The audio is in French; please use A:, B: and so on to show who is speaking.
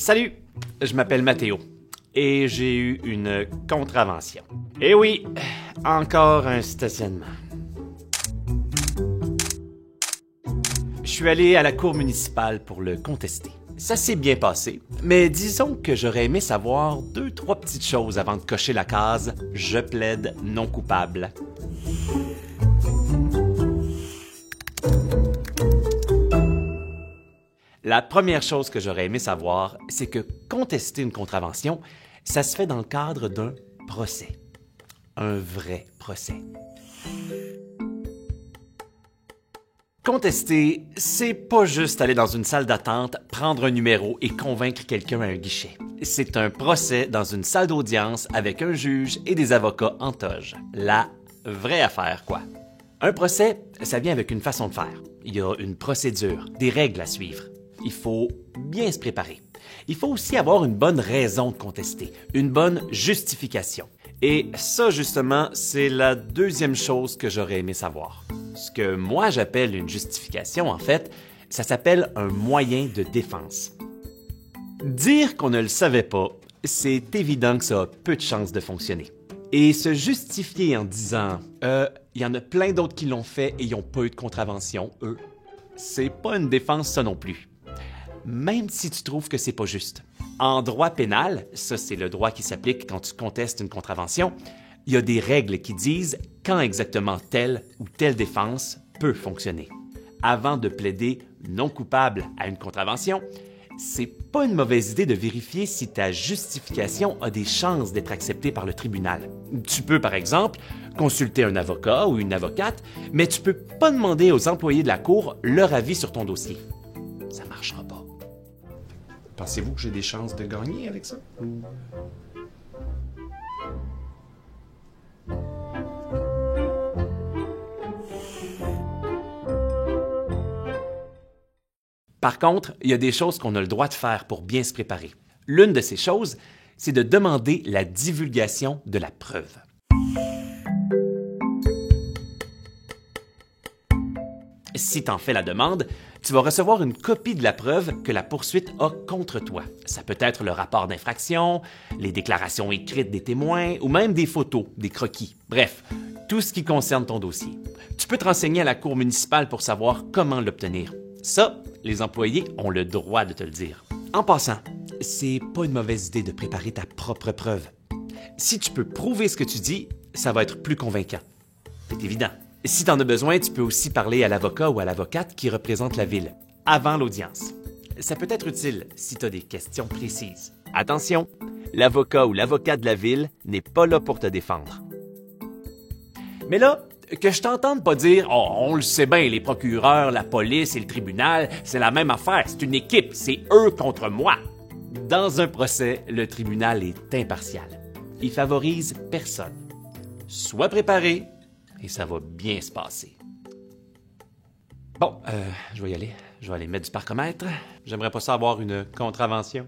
A: Salut, je m'appelle Mathéo et j'ai eu une contravention. Eh oui, encore un stationnement. Je suis allé à la cour municipale pour le contester. Ça s'est bien passé, mais disons que j'aurais aimé savoir 2-3 petites choses avant de cocher la case « Je plaide non coupable ». La première chose que j'aurais aimé savoir, c'est que contester une contravention, ça se fait dans le cadre d'un procès. Un vrai procès. Contester, c'est pas juste aller dans une salle d'attente, prendre un numéro et convaincre quelqu'un à un guichet. C'est un procès dans une salle d'audience avec un juge et des avocats en toge. La vraie affaire, quoi. Un procès, ça vient avec une façon de faire. Il y a une procédure, des règles à suivre. Il faut bien se préparer. Il faut aussi avoir une bonne raison de contester, une bonne justification. Et ça, justement, c'est la deuxième chose que j'aurais aimé savoir. Ce que moi j'appelle une justification, en fait, ça s'appelle un moyen de défense. Dire qu'on ne le savait pas, c'est évident que ça a peu de chances de fonctionner. Et se justifier en disant « il y en a plein d'autres qui l'ont fait et ils n'ont pas eu de contravention, eux », c'est pas une défense ça non plus. Même si tu trouves que c'est pas juste. En droit pénal, ça c'est le droit qui s'applique quand tu contestes une contravention, il y a des règles qui disent quand exactement telle ou telle défense peut fonctionner. Avant de plaider non coupable à une contravention, c'est pas une mauvaise idée de vérifier si ta justification a des chances d'être acceptée par le tribunal. Tu peux, par exemple, consulter un avocat ou une avocate, mais tu peux pas demander aux employés de la cour leur avis sur ton dossier. Ça marchera pas. Pensez-vous que j'ai des chances de gagner avec ça? Par contre, il y a des choses qu'on a le droit de faire pour bien se préparer. L'une de ces choses, c'est de demander la divulgation de la preuve. Si tu en fais la demande, tu vas recevoir une copie de la preuve que la poursuite a contre toi. Ça peut être le rapport d'infraction, les déclarations écrites des témoins ou même des photos, des croquis. Bref, tout ce qui concerne ton dossier. Tu peux te renseigner à la cour municipale pour savoir comment l'obtenir. Ça, les employés ont le droit de te le dire. En passant, c'est pas une mauvaise idée de préparer ta propre preuve. Si tu peux prouver ce que tu dis, ça va être plus convaincant. C'est évident. Si tu en as besoin, tu peux aussi parler à l'avocat ou à l'avocate qui représente la ville, avant l'audience. Ça peut être utile si tu as des questions précises. Attention, l'avocat ou l'avocate de la ville n'est pas là pour te défendre. Mais là, que je t'entende pas dire « Oh, on le sait bien, les procureurs, la police et le tribunal, c'est la même affaire, c'est une équipe, c'est eux contre moi. » Dans un procès, le tribunal est impartial. Il favorise personne. Sois préparé et ça va bien se passer. Bon, je vais y aller. Je vais aller mettre du parcomètre. J'aimerais pas ça avoir une contravention.